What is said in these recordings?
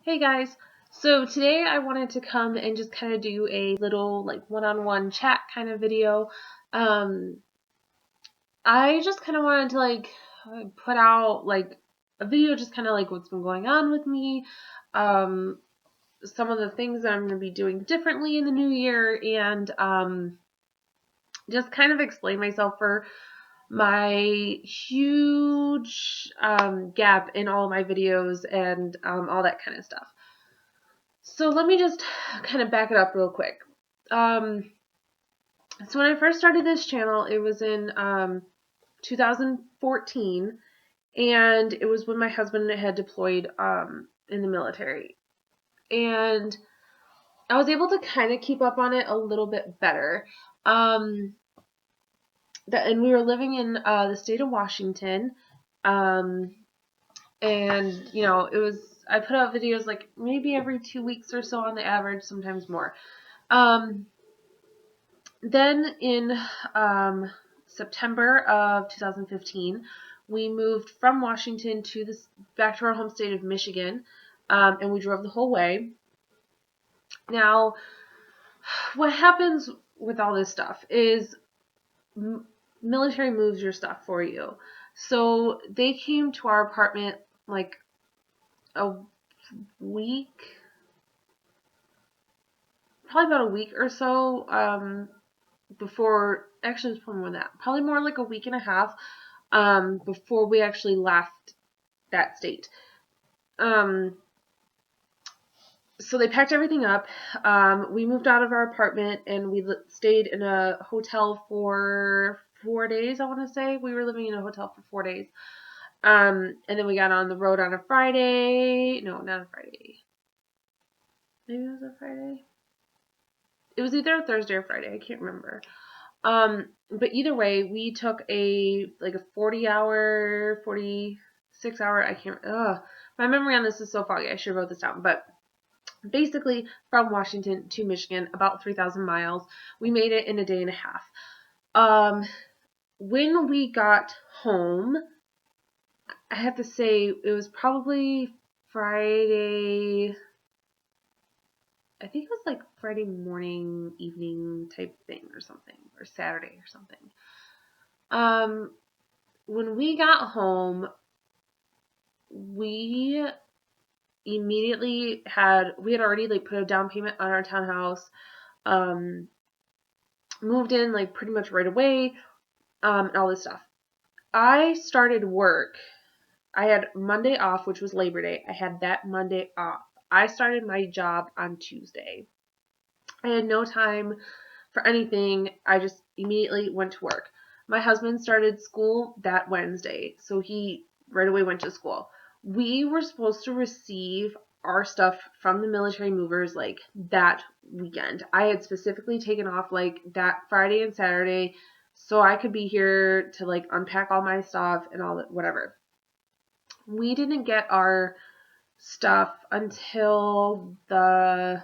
Hey guys, so today I wanted to come and just kind of do a little like one-on-one chat kind of video. Um, I just kind of wanted to put out like a video just kind of like what's been going on with me, um, some of the things that I'm going to be doing differently in the new year, and just kind of explain myself for my huge gap in all of my videos and all that kind of stuff. So let me just kind of back it up real quick. So when I first started this channel, it was in 2014, and it was when my husband had deployed in the military. And I was able to kind of keep up on it a little bit better. And we were living in the state of Washington. Um, and, it was, I put out videos like maybe every 2 weeks or so on the average, sometimes more. Then in September of 2015, we moved from Washington to back to our home state of Michigan, and we drove the whole way. Now, what happens with all this stuff is military moves your stuff for you. So they came to our apartment like a week, probably about a week or so before, actually it was probably more than that, probably more like a week and a half before we actually left that state. So they packed everything up. We moved out of our apartment and we stayed in a hotel for 4 days, I want to say. We were living in a hotel for 4 days. And then we got on the road on a Friday. No, not a Friday. Maybe it was a Friday. It was either a Thursday or Friday. I can't remember. But either way, we took a 40-hour, 46-hour, I can't, my memory on this is so foggy, I should have wrote this down, but basically from Washington to Michigan, about 3,000 miles. We made it in a day and a half. When we got home, I have to say it was probably Friday, I think it was like Friday morning, evening type thing or something, or Saturday or something. When we got home, we immediately we had already put a down payment on our townhouse, moved in pretty much right away, and all this stuff. I started work. I had Monday off, which was Labor Day. I had that Monday off. I started my job on Tuesday. I had no time for anything. I just immediately went to work. My husband started school that Wednesday, so he right away went to school. We were supposed to receive our stuff from the military movers that weekend. I had specifically taken off that Friday and Saturday so I could be here to unpack all my stuff and all that, whatever. We didn't get our stuff until the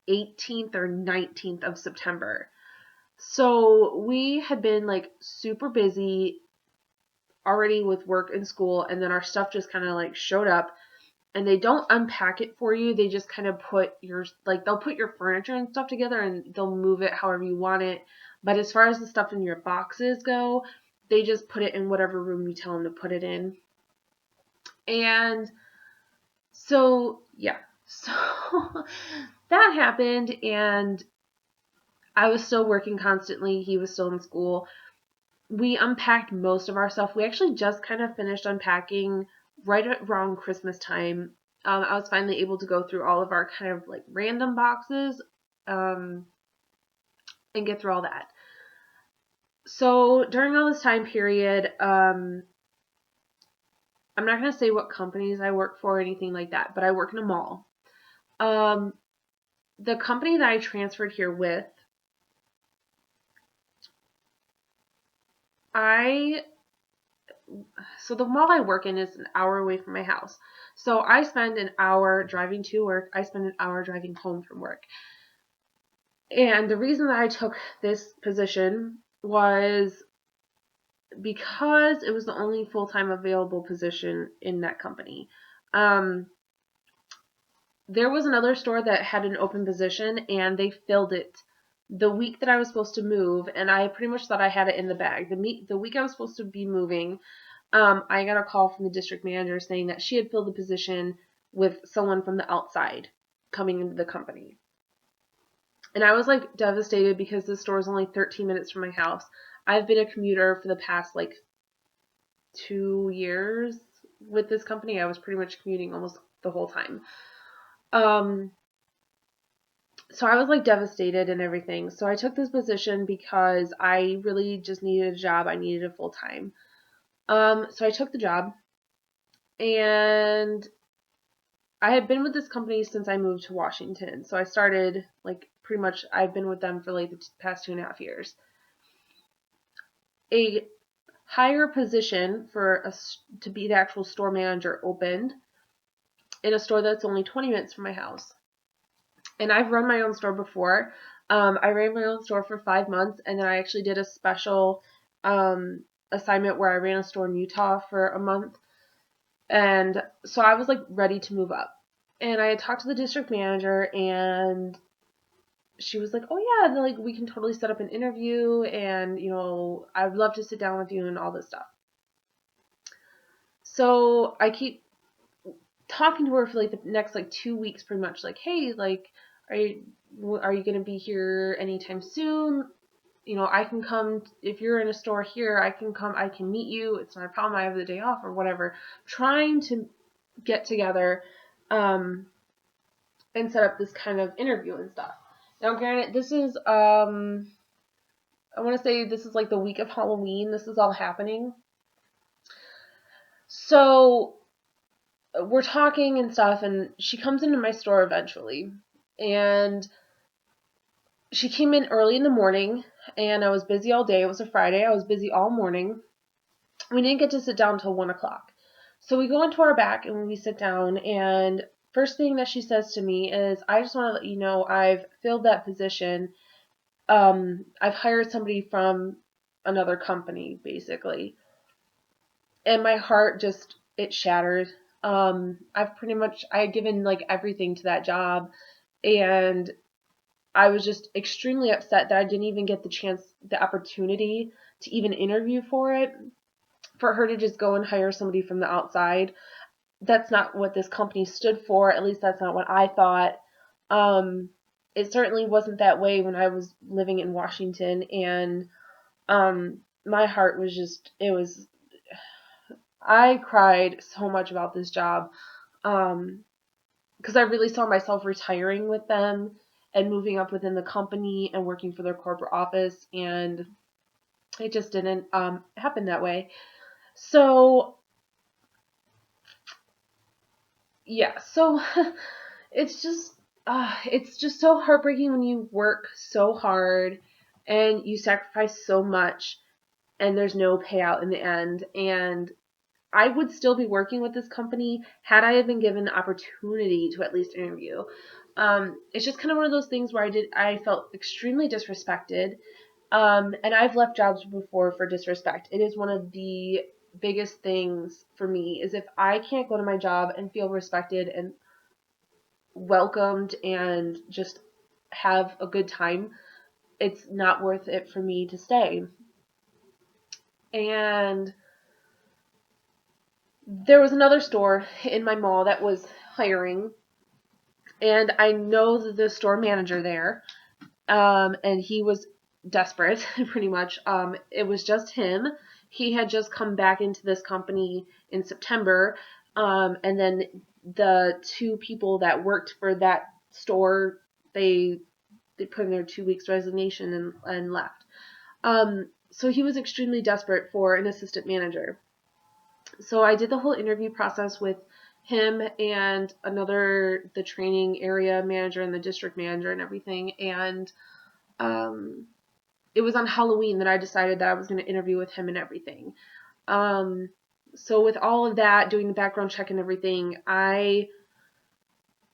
18th or 19th of September. So we had been super busy already with work and school, and then our stuff just kind of showed up, and they don't unpack it for you. They just kind of put they'll put your furniture and stuff together and they'll move it however you want it. But as far as the stuff in your boxes go, they just put it in whatever room you tell them to put it in. And so, yeah. So that happened, and I was still working constantly. He was still in school. We unpacked most of our stuff. We actually just kind of finished unpacking right around Christmas time. I was finally able to go through all of our kind of random boxes and get through all that. So during all this time period, I'm not going to say what companies I work for or anything like that, but I work in a mall. The company that I transferred here with, so the mall I work in is an hour away from my house. So I spend an hour driving to work. I spend an hour driving home from work. And the reason that I took this position was because it was the only full-time available position in that company. there was another store that had an open position and they filled it the week that I was supposed to move, and I pretty much thought I had it in the bag. The week I was supposed to be moving, I got a call from the district manager saying that she had filled the position with someone from the outside coming into the company. And I was like devastated because the store is only 13 minutes from my house. I've been a commuter for the past like 2 years with this company. I was pretty much commuting almost the whole time. So I was like devastated and everything. So I took this position because I really just needed a job. I needed it full time. So I took the job, and I had been with this company since I moved to Washington. So I started like pretty much I've been with them for like the past 2.5 years. A higher position to be the actual store manager opened in a store that's only 20 minutes from my house. And I've run my own store before. I ran my own store for 5 months, and then I actually did a special assignment where I ran a store in Utah for a month. And so I was like ready to move up. And I had talked to the district manager, and she was like, "Oh yeah, like we can totally set up an interview, and I'd love to sit down with you and all this stuff." So I keep talking to her for like the next like 2 weeks, pretty much like, "Hey, like, are you gonna be here anytime soon? I can come if you're in a store here. I can come. I can meet you. It's not a problem. I have the day off or whatever." Trying to get together, and set up this kind of interview and stuff. Now, granted, this is I want to say this is like the week of Halloween. This is all happening. So we're talking and stuff, and she comes into my store eventually, and she came in early in the morning, and I was busy all day. It was a Friday. I was busy all morning. We didn't get to sit down until 1 o'clock. So we go into our back and we sit down, and first thing that she says to me is, "I just want to let you know I've filled that position. I've hired somebody from another company, basically." And my heart just, it shattered. I had given like everything to that job, and I was just extremely upset that I didn't even get the opportunity to even interview for it. For her to just go and hire somebody from the outside, that's not what this company stood for. At least that's not what I thought. It certainly wasn't that way when I was living in Washington, and my heart was just, I cried so much about this job, because I really saw myself retiring with them and moving up within the company and working for their corporate office, and it just didn't happen that way. So yeah, so it's just so heartbreaking when you work so hard and you sacrifice so much and there's no payout in the end. And I would still be working with this company had I been given the opportunity to at least interview. It's just kind of one of those things where I felt extremely disrespected. And I've left jobs before for disrespect. It is one of the biggest things for me is if I can't go to my job and feel respected and welcomed and just have a good time, it's not worth it for me to stay. And there was another store in my mall that was hiring, and I know the store manager there, and he was desperate, pretty much. It was just him. He had just come back into this company in September, and then the two people that worked for that store, they put in their 2 weeks resignation and left. So he was extremely desperate for an assistant manager. So I did the whole interview process with him and the training area manager and the district manager and everything. And it was on Halloween that I decided that I was going to interview with him and everything. So with all of that, doing the background check and everything, I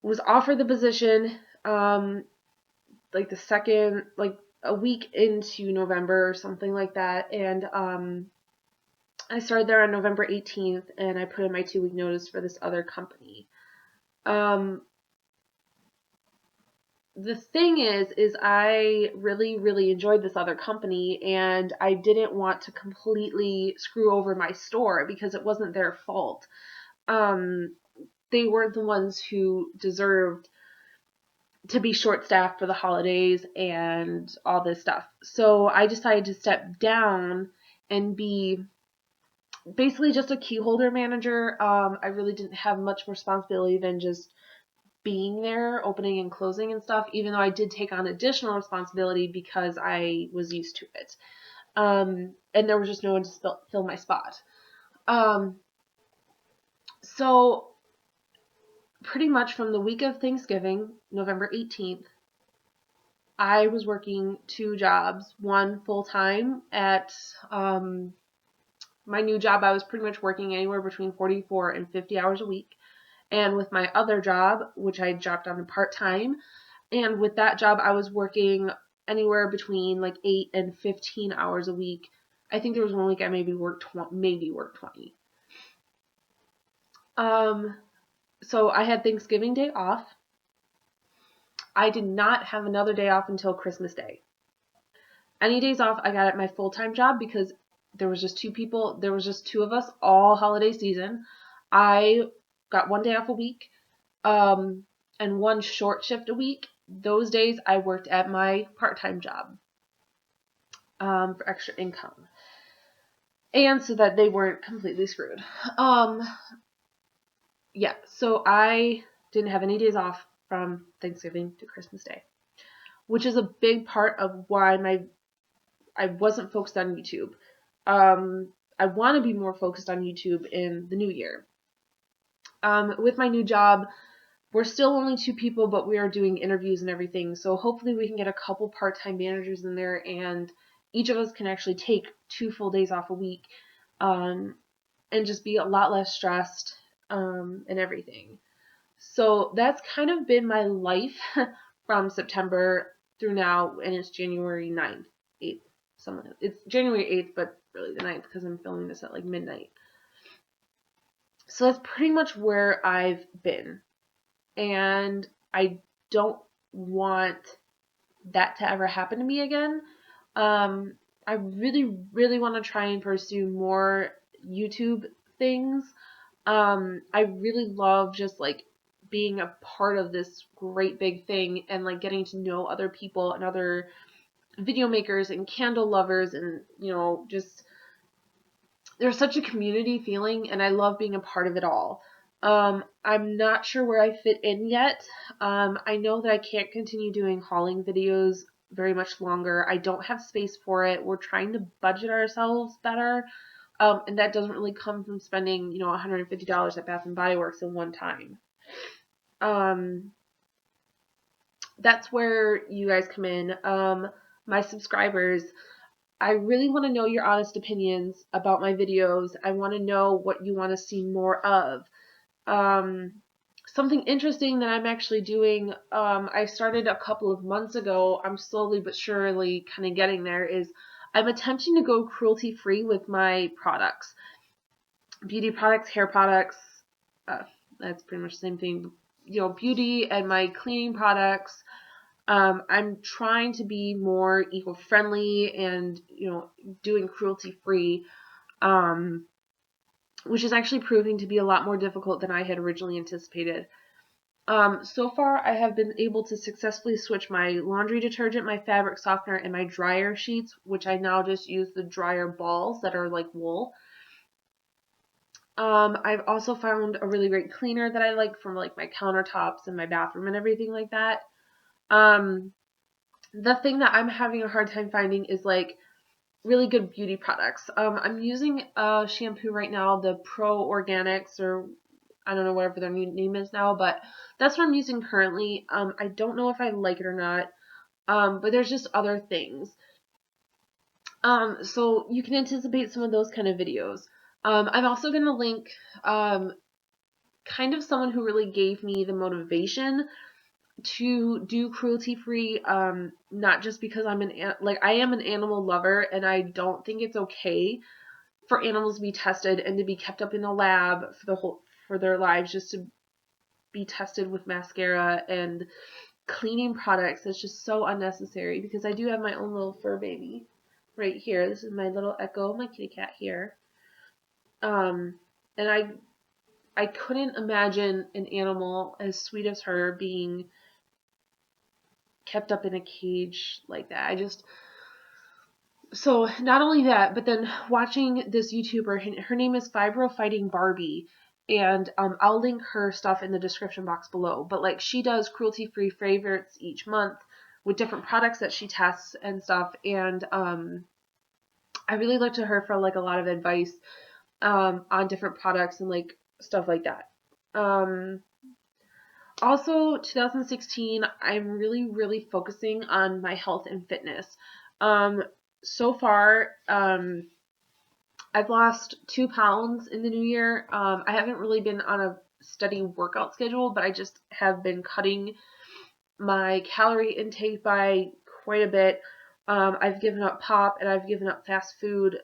was offered the position, like a week into November or something like that. And, I started there on November 18th, and I put in my 2-week notice for this other company. the thing is I really, really enjoyed this other company, and I didn't want to completely screw over my store because it wasn't their fault. Um, they weren't the ones who deserved to be short staffed for the holidays and all this stuff. So I decided to step down and be basically just a key holder manager. I really didn't have much responsibility than just being there, opening and closing and stuff, even though I did take on additional responsibility because I was used to it. And there was just no one to fill my spot. Um, so pretty much from the week of Thanksgiving, November 18th, I was working 2 jobs, one full time at my new job. I was pretty much working anywhere between 44 and 50 hours a week. And with my other job, which I dropped on to part time, and with that job, I was working anywhere between like 8 and 15 hours a week. I think there was one week I maybe worked 20. So I had Thanksgiving Day off. I did not have another day off until Christmas Day. Any days off I got at my full-time job because there was just 2 people, there was just 2 of us all holiday season. I got one day off a week, um, and one short shift a week. Those days I worked at my part-time job, for extra income. And so that they weren't completely screwed. Um, yeah, so I didn't have any days off from Thanksgiving to Christmas Day, which is a big part of why I wasn't focused on YouTube. I want to be more focused on YouTube in the new year. With my new job, we're still only 2 people, but we are doing interviews and everything. So hopefully we can get a couple part-time managers in there, and each of us can actually take 2 full days off a week, and just be a lot less stressed, and everything. So that's kind of been my life from September through now, and it's January 9th, 8th. It's January 8th, but really the 9th because I'm filming this at like midnight. So that's pretty much where I've been. And I don't want that to ever happen to me again. I really, really want to try and pursue more YouTube things. I really love just like being a part of this great big thing and like getting to know other people and other video makers and candle lovers, and just there's such a community feeling, and I love being a part of it all. I'm not sure where I fit in yet. I know that I can't continue doing hauling videos very much longer. I don't have space for it. We're trying to budget ourselves better. And that doesn't really come from spending, $150 at Bath and Body Works in one time. That's where you guys come in. My subscribers, I really want to know your honest opinions about my videos. I want to know what you want to see more of. Something interesting that I'm actually doing, I started a couple of months ago, I'm slowly but surely kind of getting there, is I'm attempting to go cruelty free with my products. Beauty products, hair products, that's pretty much the same thing. Beauty and my cleaning products. I'm trying to be more eco-friendly and, doing cruelty-free, which is actually proving to be a lot more difficult than I had originally anticipated. So far, I have been able to successfully switch my laundry detergent, my fabric softener, and my dryer sheets, which I now just use the dryer balls that are like wool. I've also found a really great cleaner that I like from like my countertops and my bathroom and everything like that. The thing that I'm having a hard time finding is like really good beauty products. I'm using a shampoo right now, the Pro Organics, or I don't know whatever their new name is now, but that's what I'm using currently. I don't know if I like it or not, but there's just other things. So you can anticipate some of those kind of videos. I'm also going to link kind of someone who really gave me the motivation to do cruelty free, not just because I am an animal lover, and I don't think it's okay for animals to be tested and to be kept up in a lab for their lives, just to be tested with mascara and cleaning products that's just so unnecessary, because I do have my own little fur baby right here. This is my little Echo, my kitty cat here. And I couldn't imagine an animal as sweet as her being kept up in a cage like that. So not only that, but then watching this YouTuber, her name is Fibro Fighting Barbie, and I'll link her stuff in the description box below. But like, she does cruelty-free favorites each month with different products that she tests and stuff, and I really look to her for like a lot of advice on different products and like stuff like that. Also, 2016, I'm really focusing on my health and fitness. So far, I've lost 2 pounds in the new year. I haven't really been on a steady workout schedule, but I just have been cutting my calorie intake by quite a bit. I've given up pop and I've given up fast food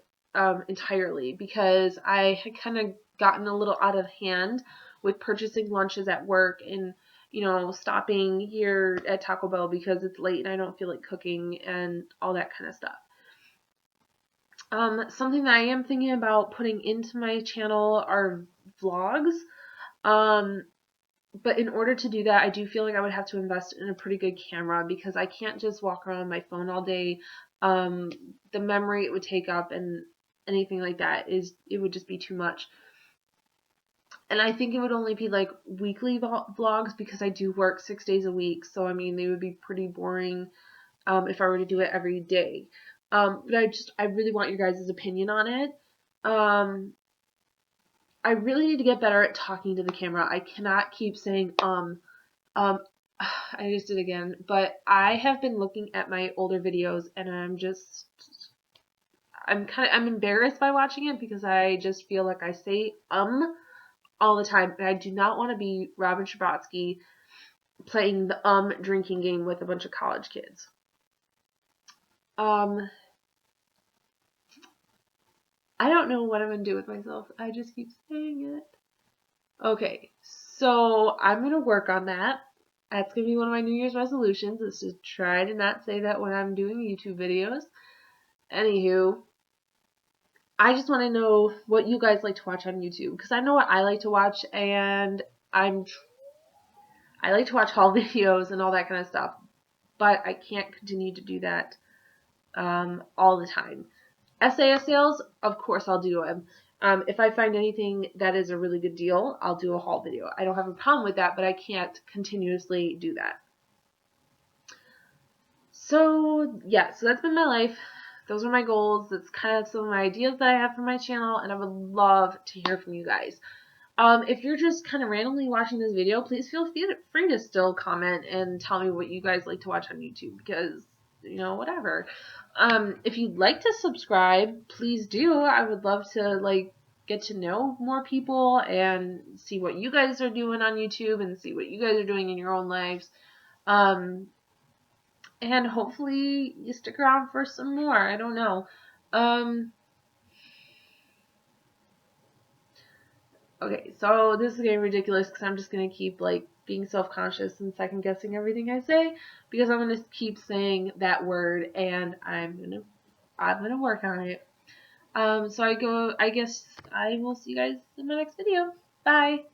entirely, because I had kind of gotten a little out of hand with purchasing lunches at work, and stopping here at Taco Bell because it's late and I don't feel like cooking and all that kind of stuff. Something that I am thinking about putting into my channel are vlogs. But in order to do that, I do feel like I would have to invest in a pretty good camera, because I can't just walk around on my phone all day. The memory it would take up and anything like that it would just be too much. And I think it would only be like weekly vlogs, because I do work 6 days a week. So I mean, they would be pretty boring if I were to do it every day. But I really want your guys' opinion on it. I really need to get better at talking to the camera. I cannot keep saying I just did again. But I have been looking at my older videos, and I'm embarrassed by watching it, because I just feel like I say all the time, and I do not want to be Robin Scherbatsky playing the drinking game with a bunch of college kids. I don't know what I'm going to do with myself. I just keep saying it. Okay, so I'm going to work on that. That's going to be one of my New Year's resolutions, is to try to not say that when I'm doing YouTube videos. Anywho, I just want to know what you guys like to watch on YouTube, because I know what I like to watch, and I like to watch haul videos and all that kind of stuff, but I can't continue to do that all the time. SAS sales, of course I'll do them. If I find anything that is a really good deal, I'll do a haul video. I don't have a problem with that, but I can't continuously do that. So yeah, so that's been my life. Those are my goals. That's kind of some of my ideas that I have for my channel, and I would love to hear from you guys. If you're just kind of randomly watching this video, please feel free to still comment and tell me what you guys like to watch on YouTube, because, whatever. If you'd like to subscribe, please do. I would love to, get to know more people and see what you guys are doing on YouTube and see what you guys are doing in your own lives. And hopefully you stick around for some more. I don't know. Okay, so this is getting ridiculous, because I'm just going to keep, being self-conscious and second-guessing everything I say, because I'm going to keep saying that word, and I'm going to work on it. So I guess I will see you guys in my next video. Bye!